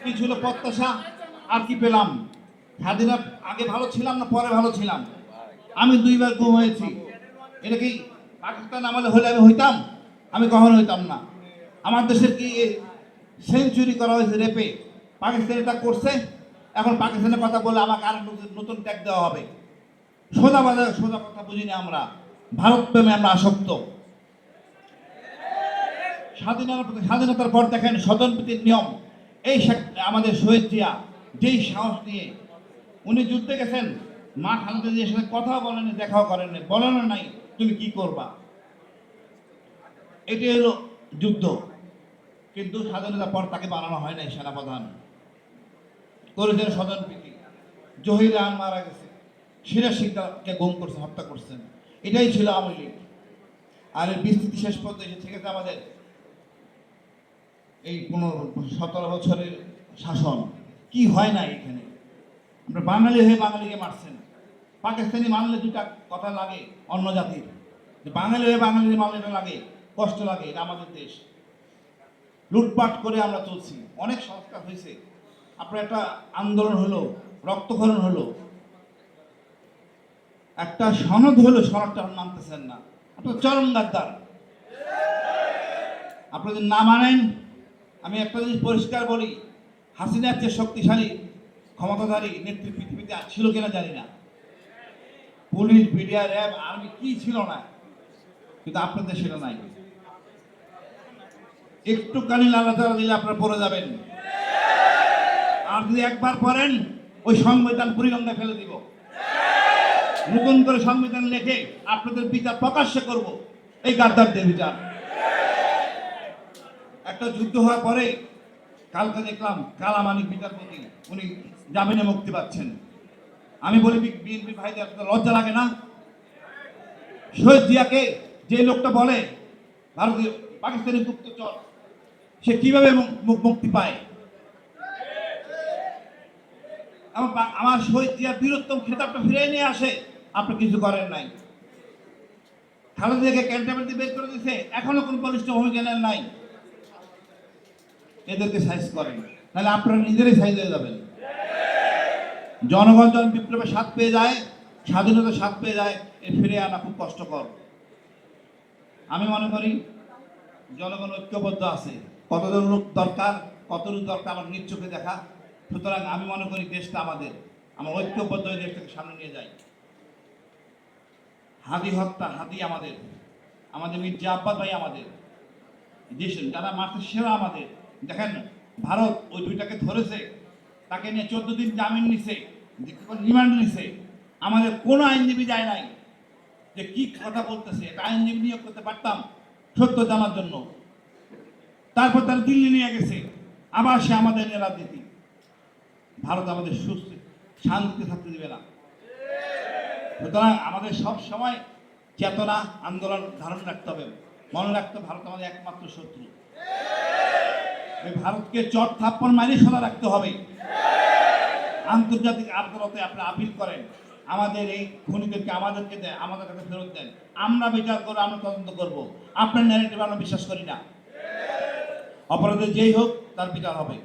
কি ছিল প্রত্যাশা, আর কি পেলাম? স্বাধীনতা আগে ভালো ছিলাম না পরে ভালো ছিলাম? আমি দুইবার গুম হয়েছি। এটা কি পাকিস্তান আমলে হলে আমি হইতাম? আমি কখনো হইতাম না। আমার দেশের কি সেঞ্চুরি করা হয়েছে রেপে? পাকিস্তান এটা করছে। এখন পাকিস্তানের কথা বলে আমাকে আর নতুন ট্যাগ দেওয়া হবে। সোজা বাজার সোজা কথা বুঝিনি আমরা। ভারত প্রেমে আমরা আসক্ত। স্বাধীনতার পর দেখেন স্বজনপ্রীতির নিয়ম। এই আমাদের শহীদ জিয়া যেই সাহস নিয়ে উনি যুদ্ধে গেছেন, মা খালেদা জিয়ার সাথে কথাও বলেনি, দেখাও করেননি, বলেন নাই তুমি কি করবা। এটি হলো যুদ্ধ। কিন্তু স্বাধীনতার পর তাকে বানানো হয় নাই সেনাপ্রধান। করেছেন স্বজনপ্রীতি। জহির রান মারা গেছে, সিরাজ শিকদারকে গুম করছে, হত্যা করছেন। এটাই ছিল আওয়ামী লীগ। আর এর বিস্তৃতি শেষ পর্যন্ত এসে থেকে আমাদের এই 17 বছরের শাসন। কি হয় না এখানে? আমরা বাঙালি হয়ে বাঙালিকে মারছেন। পাকিস্তানি মানলে দুটা কথা লাগে অন্য জাতির, বাঙালি হয়ে বাঙালির মানলে লাগে, কষ্ট লাগে। এটা আমাদের দেশ। লুটপাট করে আমরা চলছি। অনেক সংস্কার হয়েছে, আপনার একটা আন্দোলন হলো, রক্তক্ষরণ হলো, একটা সনদ হলো, সনদটা মানতেছেন না। আপনার চরম গাদ্দার। আপনি যদি না মানেন, আমি একটা জিনিস পরিষ্কার বলি, হাসিনার চেয়ে শক্তিশালী ক্ষমতাধারী নেত্রী পৃথিবীতে ছিল কিনা জানি না। পুলিশ, মিডিয়া, র্যাব, আর্মি কি ছিল না, কিন্তু আপনাদের সেটা নাই। একটুখানি লালাচারা দিলে আপনারা পড়ে যাবেন। আর যদি একবার পড়েন, ওই সংবিধান বুড়িগঙ্গায় ফেলে দিব। নতুন করে সংবিধান লিখে আপনাদের বিচার প্রকাশ্য করব, এই গাদ্দারদের বিচার। একটা যুদ্ধ হওয়ার পরে কালকে দেখলাম কালামানিক বিচারপতি উনি জামিনে মুক্তি পাচ্ছেন। আমি বলি বিএনপি ভাইদের লজ্জা লাগে না? শহীদ জিয়াকে যে লোকটা বলে ভারতীয় পাকিস্তানি গুপ্তচর, সে কিভাবে মুক্তি পায়? আমার শহীদ জিয়ার বীরত্তম খেতাবটা ফিরিয়ে নিয়ে আসে, আপনি কিছু করেন নাই। খালেদা জিয়াকে ক্যান্টনমেন্ট বের করে দিয়েছে, এখনো কোন বলিষ্ঠ ভূমিকা নেন নাই। এদেরকে সাইজ করেন, তাহলে আপনারা নিজেরাই সাইজ হয়ে যাবেন। জনগণ যখন বিপ্লবের স্বাদ পেয়ে যায়, স্বাধীনতার স্বাদ পেয়ে যায়, এ ফিরে আনা খুব কষ্টকর। আমি মনে করি জনগণ ঐক্যবদ্ধ আছে। কতজন লোক দরকার, কতটুকু দরকার আমার নিজ চোখে দেখা। সুতরাং আমি মনে করি দেশটা আমাদের, আমরা ঐক্যবদ্ধ হয়ে দেশটাকে সামনে নিয়ে যাই। হাদি হত্যা, হাদি আমাদের, আমাদের মির্জা আব্বাস ভাই আমাদের, দেশ যারা মারছে সেরা আমাদের। দেখেন ভারত ওই দুইটাকে ধরেছে, তাকে নিয়ে 14 দিন জামিন নিছে, রিমান্ড নিছে। আমাদের কোনো আইনজীবী যায় নাই যে কি কথা বলতেছে। একটা আইনজীবী নিয়োগ করতে পারতাম সত্য জানার জন্য। তারপর তারা দিল্লি নিয়ে গেছে, আবার সে আমাদের নিয়ে রাজনীতি। ভারত আমাদের সুস্থ শান্তিতে থাকতে দেবে না। সুতরাং আমাদের সব সময় চেতনা, আন্দোলন ধারণ রাখতে হবে। মনে রাখতে ভারত আমাদের একমাত্র শত্রু। এই ভারতকে চট থাপ্পড় মারিয়ে সোজা রাখতে হবে। আন্তর্জাতিক আদালতে আপনি আপিল করেন, আমাদের এই খুনিদেরকে আমাদেরকে দেন, আমাদের কাছে ফেরত দেন। আমরা বিচার করবো, আমরা তদন্ত করবো। আপনার ন্যারেটিভ আমরা বিশ্বাস করি না। অপরাধী যেই হোক তার বিচার হবে।